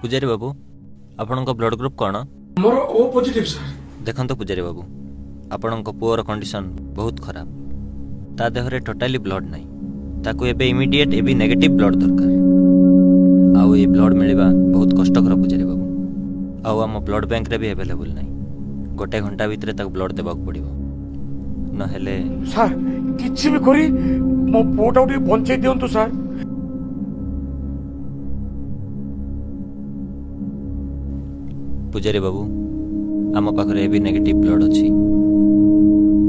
ପୂଜାରୀ ବାବୁ ଆପଣଙ୍କ blood group କ'ଣ? ମୋର ଓ ପଜିଟିଭ ସାର୍। ଦେଖନ୍ତୁ ପୂଜାରୀ ବାବୁ, ଆପଣଙ୍କ ପୁଅର କଣ୍ଡିସନ୍ ବହୁତ ଖରାପ। ତା ଦେହରେ ଟୋଟାଲି ବ୍ଲଡ୍ ନାହିଁ। ତାକୁ ଏବେ ଇମିଡ଼ିଏଟ୍ ଏବେ ନେଗେଟିଭ୍ ବ୍ଲଡ୍ ଦରକାର। ଆଉ ଏ ବ୍ଲଡ୍ ମିଳିବା ବହୁତ କଷ୍ଟକର ପୂଜାରୀ ବାବୁ। ଆଉ ଆମ ବ୍ଲଡ୍ ବ୍ୟାଙ୍କରେ ବି ଆଭେଲେବୁଲ୍ ନାହିଁ। ଗୋଟେ ଘଣ୍ଟା ଭିତରେ ତାକୁ ବ୍ଲଡ୍ ଦେବାକୁ ପଡ଼ିବ, ନହେଲେ ସାର୍ କିଛି ବି କରି ମୋ ପୁଅଟାକୁ ଟିକେ ବଞ୍ଚେଇ ଦିଅନ୍ତୁ ସାର୍। ପୂଜାରୀ ବାବୁ, ଆମ ପାଖରେ ଏବେ ନେଗେଟିଭ୍ ବ୍ଲଡ୍ ଅଛି,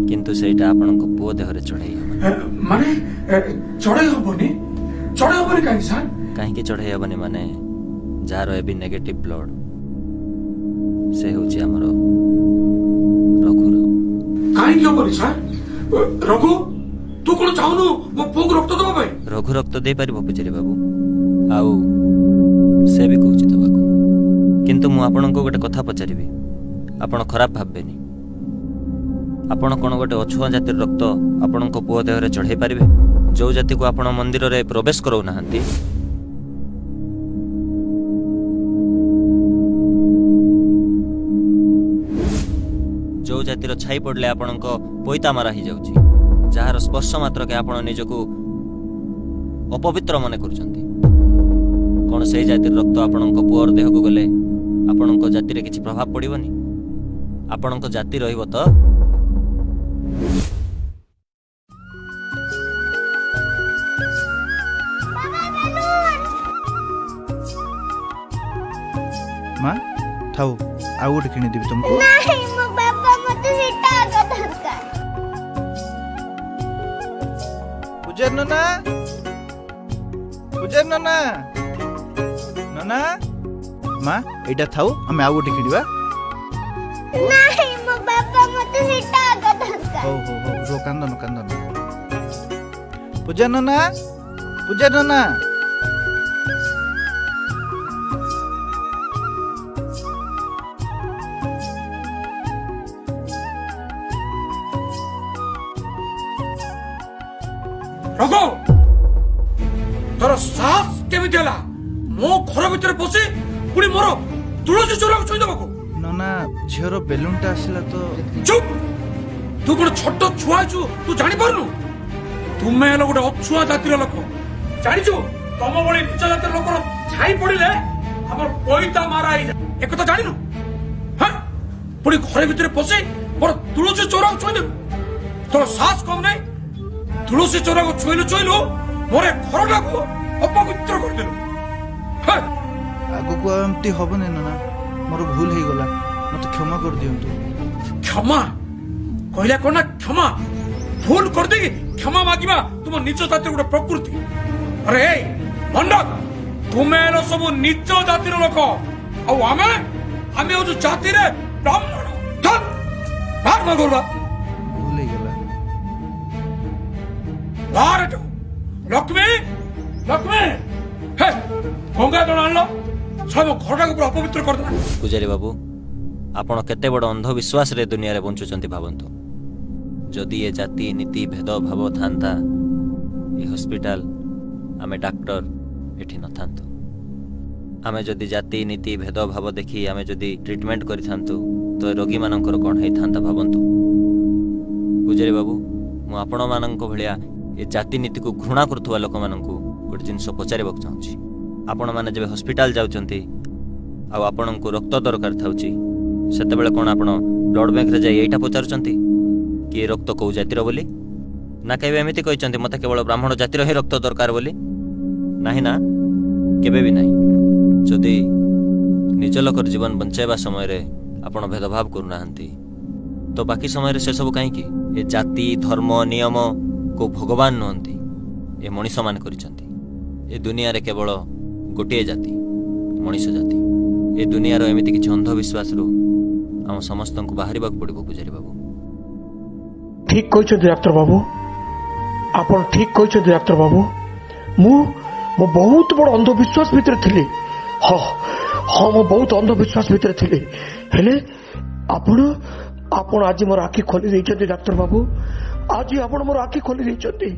କିନ୍ତୁ ସେଇଟା ଆପଣଙ୍କ ପୁଅ ଦେହରେ ଚଢ଼େଇ ହେବ। ମାନେ ଚଢେଇ ହବନି? ଚଢେଇ ହବନି କାହିଁକି ସାର୍? କାହିଁକି ଚଢ଼େଇ ହେବନି ମାନେ, ଯାହାର ଏବେ ନେଗେଟିଭ୍ ବ୍ଲଡ୍ ସେ ହେଉଛି ଆମର ରଘୁର। କାହିଁକି ହବନି ସାର୍? ରଘୁ, ତୁ କଣ ଚାହୁଁନୁ ମୋ ପୁଅକୁ ରକ୍ତ ଦେବା ପାଇଁ? ରଘୁ ରକ୍ତ ଦେଇପାରିବ ପୂଜାରୀ ବାବୁ, ଆଉ ସେ ବି କହୁଛି ଦେବାକୁ। କିନ୍ତୁ ମୁଁ ଆପଣଙ୍କୁ ଗୋଟେ କଥା ପଚାରିବି, ଆପଣ ଖରାପ ଭାବିବେନି। ଆପଣ କ'ଣ ଗୋଟେ ଅଛୁଆଁ ଜାତିର ରକ୍ତ ଆପଣଙ୍କ ପୁଅ ଦେହରେ ଚଢ଼େଇ ପାରିବେ, ଯେଉଁ ଜାତିକୁ ଆପଣ ମନ୍ଦିରରେ ପ୍ରବେଶ କରାଉନାହାନ୍ତି? ଯେଉଁ ଜାତିର ଛାଇ ପଡ଼ିଲେ ଆପଣଙ୍କ ପଇତା ମାରା ହେଇଯାଉଛି, ଯାହାର ସ୍ପର୍ଶ ମାତ୍ରକେ ଆପଣ ନିଜକୁ ଅପବିତ୍ର ମନେ କରୁଛନ୍ତି, କ'ଣ ସେଇ ଜାତିର ରକ୍ତ ଆପଣଙ୍କ ପୁଅର ଦେହକୁ ଗଲେ ଆପଣଙ୍କ ଜାତିରେ କିଛି ପ୍ରଭାବ ପଡ଼ିବନି? ଆପଣଙ୍କ ଜାତି ରହିବ ତ? ମା ଥାଉ, ଆଉ ଗୋଟେ କିଣିଦେବି ତୁମକୁ। नहीं मो बाबा मते सेटा आगा दरकार। ପୂଜାରୀ ନନା, ପୂଜାରୀ ନନା, ନନା, ମା ଏଇଟା ଥାଉ, ଆମେ ଆଉ ଗୋଟେ କିଣିବା। नहीं मो बाबा मते सेटा आगा दरकार। ହଉ ହଉ ହଉ, ରୁହ, କାନ୍ଦନ କାନ୍ଦନ। ପୂଜାରୀ ନନା, ପୂଜାରୀ ନନା, ରଘୁ, ତୋର ସାହସ କେମିତି ହେଲା ମୋ ଘର ଭିତରେ ପଶି ପୁଣି ମୋର ତୁଳସୀ ଚୋରାକୁ ଛୁଇଁ ଦେବାକୁ? ନନା ଝିଅର ବେଲୁନଟା ଆସିଲା ତ। ଚୁପ! ତୁ କଣ ଛୋଟ ଛୁଆ ହେଇଛୁ? ତୁ ଜାଣିପାରୁନୁ? ତୁମେ ହେଲ ଗୋଟେ ଅଛୁଆ ଜାତିର ଲୋକ। ଜାଣିଛୁ, ତମ ଭଳି ନିଚ ଜାତିର ଲୋକର ଛାଇ ପଡିଲେ ଆମର ପଇତା ମାରା ହେଇଯାଏ। ଏକଥା ଜାଣିନୁ? ହଁ, ପୁଣି ଘରେ ଭିତରେ ପଶି ମୋର ତୁଳସୀ ଚୋରାକୁ ଛୁଇଁ ଦେବୁ? ତୋର ସାହସ କମ ନାହିଁ? ତୁଳସୀ ଚୋରାକୁ ଛୁଇଁଲୁ ମୋର ଏ ଘରଟାକୁ ଅପବିତ୍ର କରିଦେଲୁ। ହଁ, ଆଗକୁ ଆଉ ଏମିତି ହବନି ନନା, ମୋର ଭୁଲ ହେଇଗଲା, ମତେ କ୍ଷମା କରିଦିଅନ୍ତୁ। କ୍ଷମା କହିଲା କଣ ନା? କ୍ଷମା ଭୁଲ କରିଦେଇକି କ୍ଷମା ମାଗିବା ତୁମ ନିଜ ଜାତିର ଗୋଟେ ପ୍ରକୃତି। ଆରେ ଏଇ ମଣ୍ଡକ, ତୁମେ ହେଲ ସବୁ ନିଜ ଜାତିର ଲୋକ, ଆଉ ଆମେ ହଉଛୁ ଜାତିରେ ବ୍ରାହ୍ମଣ। ଚାଲ, ବାହାର ମା ଗଲା, ଭୁଲ ହେଇଗଲା। ବାହାର ଏଠୁ। ଲକ୍ଷ୍ମୀ, ଲକ୍ଷ୍ମୀ, ହେ ଗଙ୍ଗା ଜଳ ଆଣିଲ, ସବୁ ଘରଟାକୁ ପୁରା ଅପବିତ୍ର କରିଦେଲା। ପୂଜାରୀ ବାବୁ, ଆପଣ କେତେ ବଡ଼ ଅନ୍ଧବିଶ୍ୱାସରେ ଦୁନିଆରେ ବଞ୍ଚୁଛନ୍ତି ଭାବନ୍ତୁ। ଯଦି ଏ ଜାତି ନୀତି ଭେଦଭାବ ଥାନ୍ତା, ଏ ହସ୍ପିଟାଲ, ଆମେ ଡାକ୍ତର ଏଠି ନଥାନ୍ତୁ। ଆମେ ଯଦି ଜାତି ନୀତି ଭେଦଭାବ ଦେଖି ଆମେ ଯଦି ଟ୍ରିଟମେଣ୍ଟ କରିଥାନ୍ତୁ, ତ ଏ ରୋଗୀମାନଙ୍କର କ'ଣ ହେଇଥାନ୍ତା ଭାବନ୍ତୁ। ପୂଜାରୀ ବାବୁ, ମୁଁ ଆପଣମାନଙ୍କ ଭଳିଆ ଏ ଜାତି ନୀତିକୁ ଘୃଣା କରୁଥିବା ଲୋକମାନଙ୍କୁ ଗୋଟେ ଜିନିଷ ପଚାରିବାକୁ ଚାହୁଁଛି। ଆପଣମାନେ ଯେବେ ହସ୍ପିଟାଲ ଯାଉଛନ୍ତି ଆଉ ଆପଣଙ୍କୁ ରକ୍ତ ଦରକାର ଥାଉଛି, ସେତେବେଳେ କ'ଣ ଆପଣ ବ୍ଲଡ୍ ବ୍ୟାଙ୍କରେ ଯାଇ ଏଇଟା ପଚାରୁଛନ୍ତି କି ଏ ରକ୍ତ କେଉଁ ଜାତିର ବୋଲି? ନା କେବେ ଏମିତି କହିଛନ୍ତି ମୋତେ କେବଳ ବ୍ରାହ୍ମଣ ଜାତିର ହିଁ ରକ୍ତ ଦରକାର ବୋଲି? ନାହିଁ ନା, କେବେ ବି ନାହିଁ। ଯଦି ନିଜ ଲୋକର ଜୀବନ ବଞ୍ଚାଇବା ସମୟରେ ଆପଣ ଭେଦଭାବ କରୁନାହାନ୍ତି, ତ ବାକି ସମୟରେ ସେସବୁ କାହିଁକି? ଏ ଜାତି ଧର୍ମ ନିୟମ କେଉଁ ଭଗବାନ ନୁହନ୍ତି, ଏ ମଣିଷମାନେ କରିଛନ୍ତି। ଏ ଦୁନିଆରେ କେବଳ ଗୋଟିଏ ଜାତି, ମଣିଷ ଜାତି। ଏ ଦୁନିଆର ଏମିତି କିଛି ଅନ୍ଧବିଶ୍ୱାସରୁ ଆମ ସମସ୍ତଙ୍କୁ ବାହାରିବାକୁ ପଡ଼ିବ ପୂଜାରୀ ବାବୁ। ଠିକ କହିଛନ୍ତି ଡାକ୍ତର ବାବୁ, ଆପଣ ଠିକ କହିଛନ୍ତି ଡାକ୍ତର ବାବୁ। ମୁଁ ବହୁତ ବଡ଼ ଅନ୍ଧବିଶ୍ୱାସ ଭିତରେ ଥିଲି। ହଁ ହଁ, ମୁଁ ବହୁତ ଅନ୍ଧବିଶ୍ୱାସ ଭିତରେ ଥିଲି। ହେଲେ ଆପଣ ଆପଣ ଆଜି ମୋର ଆଖି ଖୋଲି ଦେଇଛନ୍ତି ଡାକ୍ତର ବାବୁ। ଆଜି ଆପଣ ମୋର ଆଖି ଖୋଲି ଦେଇଛନ୍ତି।